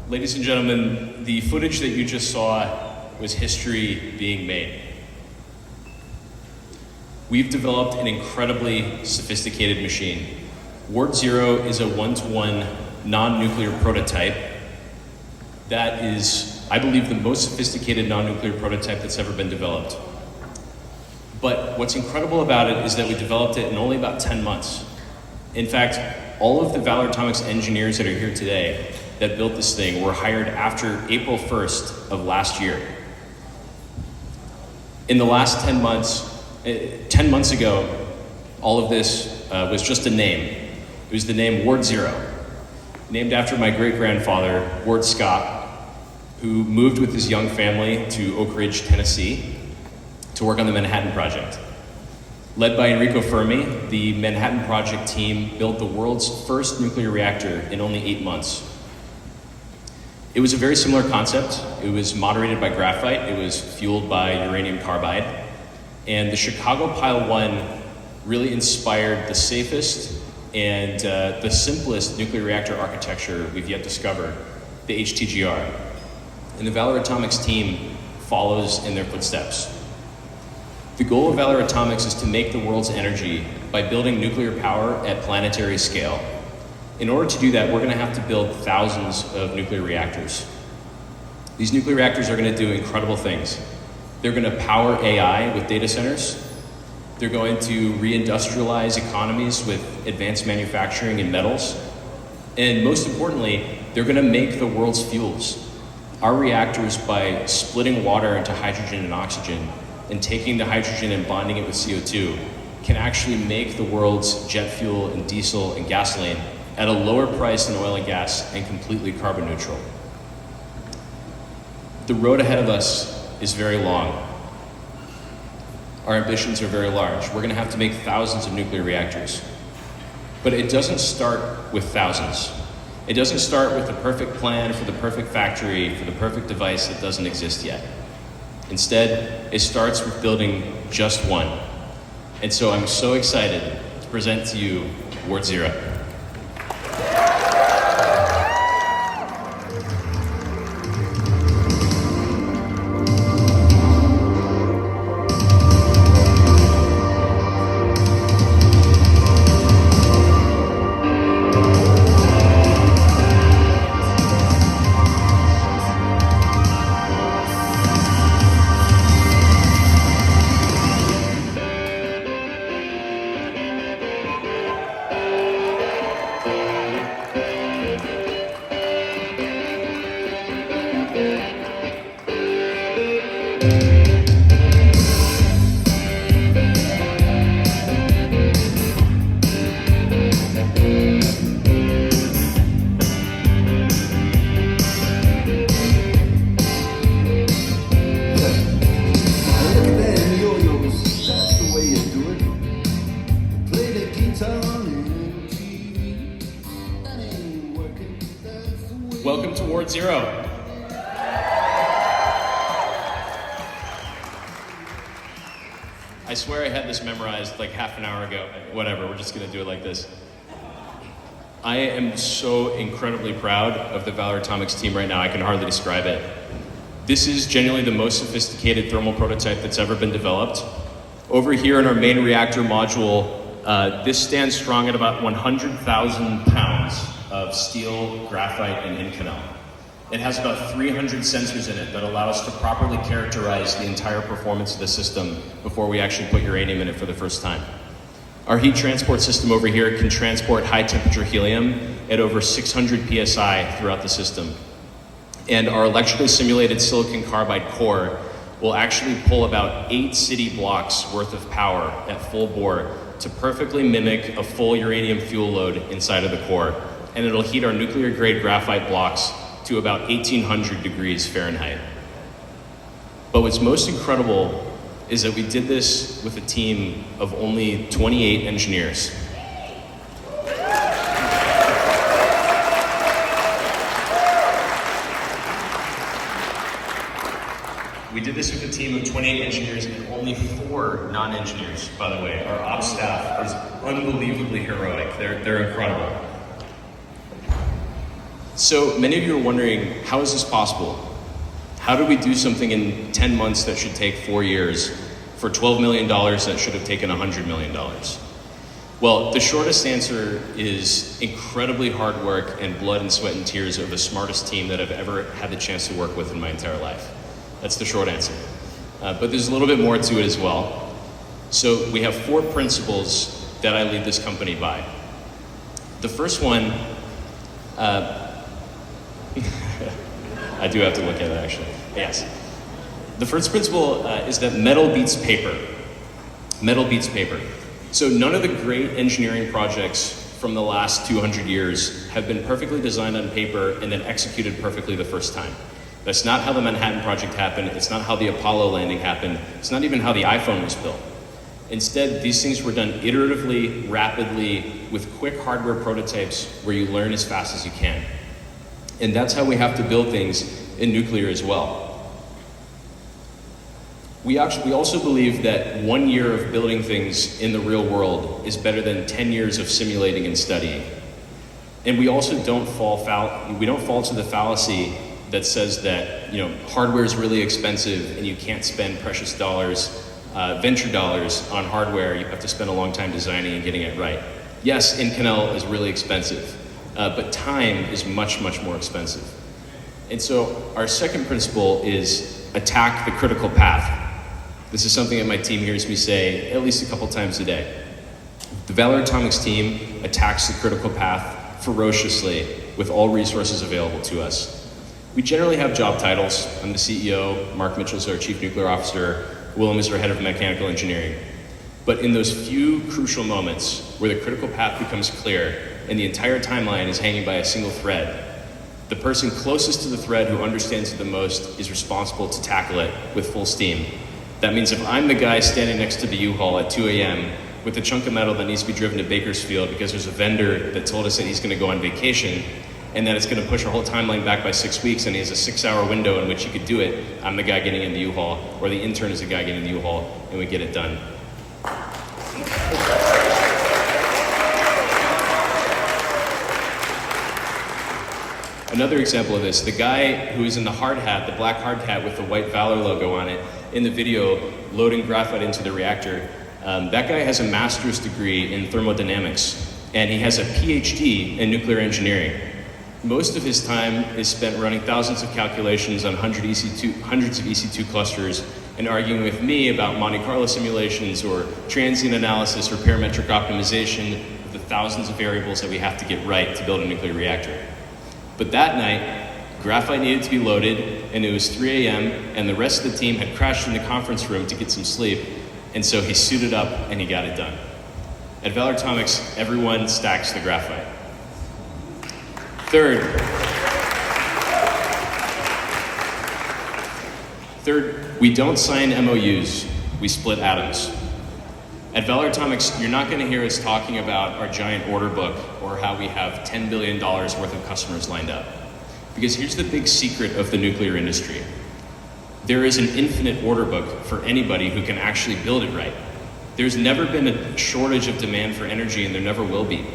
Ladies and gentlemen, the footage that you just saw was history being made. We've developed an incredibly sophisticated machine. Ward Zero is a one-to-one non-nuclear prototype that is, I believe, the most sophisticated non-nuclear prototype that's ever been developed. But what's incredible about it is that we developed it in only about 10 months. In fact, all of the Valar Atomics engineers that are here today that built this thing were hired after April 1st of last year. In the last 10 months ago, all of this was just a name. It was the name Ward Zero, named after my great-grandfather, Ward Scott, who moved with his young family to Oak Ridge, Tennessee, to work on the Manhattan Project. Led by Enrico Fermi, the Manhattan Project team built the world's first nuclear reactor in only 8 months. It was a very similar concept. It was moderated by graphite. It was fueled by uranium carbide. And the Chicago Pile 1 really inspired the safest and the simplest nuclear reactor architecture we've yet discovered, the HTGR. And the Valar Atomics team follows in their footsteps. The goal of Valar Atomics is to make the world's energy by building nuclear power at planetary scale. In order to do that, we're going to have to build thousands of nuclear reactors. These nuclear reactors are going to do incredible things. They're going to power AI with data centers. They're going to reindustrialize economies with advanced manufacturing and metals. And most importantly, they're going to make the world's fuels. Our reactors, by splitting water into hydrogen and oxygen and taking the hydrogen and bonding it with CO2, can actually make the world's jet fuel and diesel and gasoline at a lower price than oil and gas and completely carbon neutral. The road ahead of us is very long. Our ambitions are very large. We're gonna have to make thousands of nuclear reactors. But it doesn't start with thousands. It doesn't start with the perfect plan for the perfect factory, for the perfect device that doesn't exist yet. Instead, it starts with building just one. And so I'm so excited to present to you Ward Zero. Welcome to Ward Zero. I swear I had this memorized like half an hour ago. Whatever, we're just gonna do it like this. I am so incredibly proud of the Valar Atomics team right now, I can hardly describe it. This is genuinely the most sophisticated thermal prototype that's ever been developed. Over here in our main reactor module, this stands strong at about 100,000 pounds of steel, graphite, and Inconel. It has about 300 sensors in it that allow us to properly characterize the entire performance of the system before we actually put uranium in it for the first time. Our heat transport system over here can transport high temperature helium at over 600 psi throughout the system. And our electrically simulated silicon carbide core will actually pull about 8 city blocks worth of power at full bore to perfectly mimic a full uranium fuel load inside of the core. And it'll heat our nuclear grade graphite blocks to about 1800 degrees Fahrenheit. But what's most incredible is that we did this with a team of only 28 engineers. We did this with a team of 28 engineers and only 4 non-engineers, by the way. Our ops staff is unbelievably heroic. They're incredible. So many of you are wondering, how is this possible? How do we do something in 10 months that should take 4 years for $12 million that should have taken $100 million? Well, the shortest answer is incredibly hard work and blood and sweat and tears of the smartest team that I've ever had the chance to work with in my entire life. That's the short answer. But there's a little bit more to it as well. So we have 4 principles that I lead this company by. The first one, I do have to look at it actually. Yes. The first principle is that metal beats paper. Metal beats paper. So none of the great engineering projects from the last 200 years have been perfectly designed on paper and then executed perfectly the first time. That's not how the Manhattan Project happened. It's not how the Apollo landing happened. It's not even how the iPhone was built. Instead, these things were done iteratively, rapidly, with quick hardware prototypes where you learn as fast as you can. And that's how we have to build things in nuclear as well. We also believe that 1 year of building things in the real world is better than 10 years of simulating and studying. And we also don't fall to the fallacy that says that hardware is really expensive and you can't spend precious dollars, venture dollars on hardware. You have to spend a long time designing and getting it right. Yes, Inconel is really expensive, but time is much, much more expensive. And so our second principle is attack the critical path. This is something that my team hears me say at least a couple times a day. The Valar Atomics team attacks the critical path ferociously with all resources available to us. We generally have job titles. I'm the CEO, Mark Mitchell's our Chief Nuclear Officer, Willem is our Head of Mechanical Engineering. But in those few crucial moments where the critical path becomes clear and the entire timeline is hanging by a single thread, the person closest to the thread who understands it the most is responsible to tackle it with full steam. That means if I'm the guy standing next to the U-Haul at 2 a.m. with a chunk of metal that needs to be driven to Bakersfield because there's a vendor that told us that he's going to go on vacation and that it's going to push our whole timeline back by 6 weeks and he has a 6-hour window in which he could do it, I'm the guy getting in the U-Haul, or the intern is the guy getting in the U-Haul, and we get it done. Another example of this, the guy who is in the hard hat, the black hard hat with the white Valar logo on it, in the video loading graphite into the reactor, that guy has a master's degree in thermodynamics, and he has a PhD in nuclear engineering. Most of his time is spent running thousands of calculations on hundreds of EC2 clusters and arguing with me about Monte Carlo simulations or transient analysis or parametric optimization of the thousands of variables that we have to get right to build a nuclear reactor. But that night, graphite needed to be loaded, and it was 3 a.m., and the rest of the team had crashed in the conference room to get some sleep, and so he suited up and he got it done. At Valar Atomics, everyone stacks the graphite. Third, we don't sign MOUs, we split atoms. At Valar Atomics, you're not going to hear us talking about our giant order book or how we have $10 billion worth of customers lined up. Because here's the big secret of the nuclear industry. There is an infinite order book for anybody who can actually build it right. There's never been a shortage of demand for energy, and there never will be.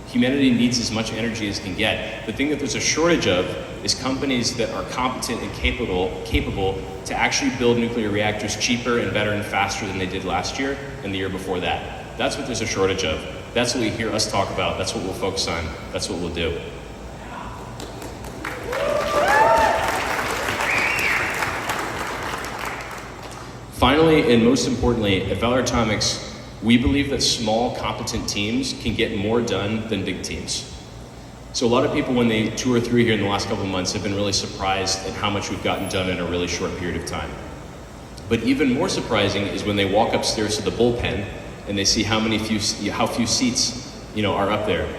Humanity needs as much energy as it can get. The thing that there's a shortage of is companies that are competent and capable to actually build nuclear reactors cheaper and better and faster than they did last year and the year before that. That's what there's a shortage of. That's what we hear us talk about. That's what we'll focus on. That's what we'll do. Finally, and most importantly, at Valar Atomics, we believe that small, competent teams can get more done than big teams. So a lot of people, when they tour through here in the last couple of months, have been really surprised at how much we've gotten done in a really short period of time. But even more surprising is when they walk upstairs to the bullpen and they see how few seats are up there.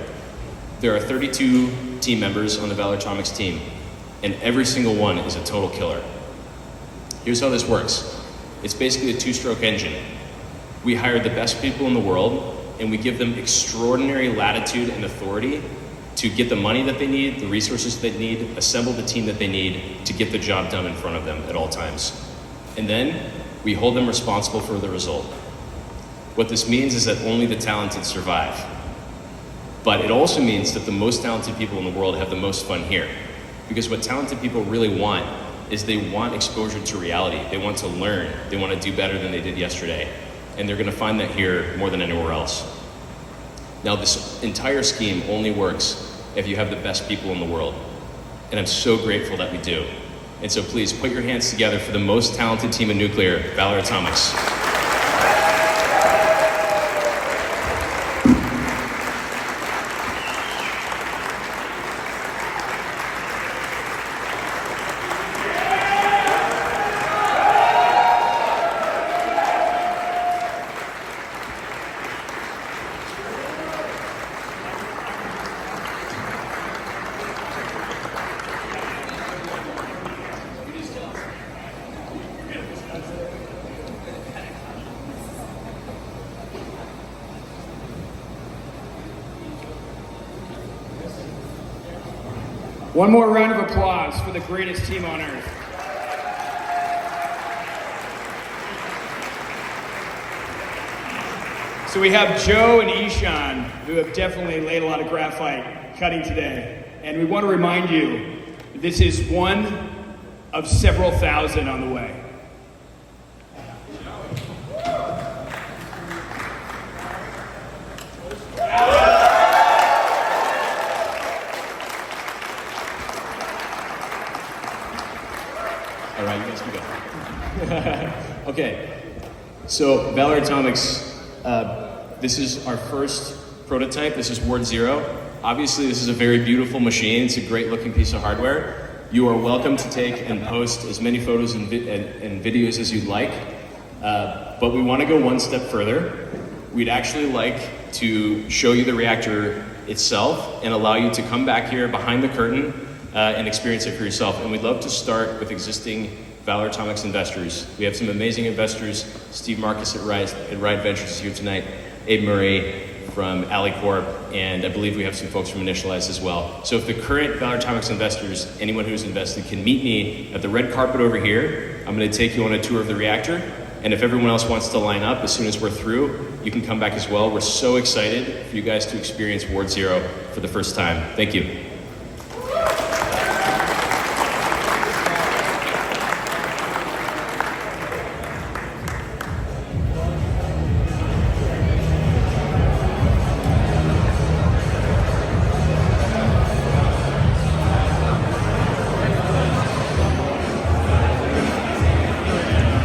There are 32 team members on the Valar Atomics team, and every single one is a total killer. Here's how this works. It's basically a 2-stroke engine. We hire the best people in the world, and we give them extraordinary latitude and authority to get the money that they need, the resources they need, assemble the team that they need to get the job done in front of them at all times. And then we hold them responsible for the result. What this means is that only the talented survive. But it also means that the most talented people in the world have the most fun here. Because what talented people really want is they want exposure to reality. They want to learn. They want to do better than they did yesterday. And they're going to find that here more than anywhere else. Now, this entire scheme only works if you have the best people in the world. And I'm so grateful that we do. And so please put your hands together for the most talented team in nuclear, Valar Atomics. One more round of applause for the greatest team on earth. So we have Joe and Ishan, who have definitely laid a lot of graphite cutting today. And we want to remind you, this is one of several thousand on the way. All right, you guys can go. Okay, so Valar Atomics, this is our first prototype. This is Ward Zero. Obviously, this is a very beautiful machine. It's a great looking piece of hardware. You are welcome to take and post as many photos and videos as you'd like. But we want to go one step further. We'd actually like to show you the reactor itself and allow you to come back here behind the curtain and experience it for yourself. And we'd love to start with existing Valar Atomics investors. We have some amazing investors. Steve Marcus at Ride Ventures is here tonight. Abe Murray from AliCorp, and I believe we have some folks from Initialize as well. So if the current Valar Atomics investors, anyone who's invested, can meet me at the red carpet over here, I'm going to take you on a tour of the reactor. And if everyone else wants to line up as soon as we're through, you can come back as well. We're so excited for you guys to experience Ward Zero for the first time. Thank you.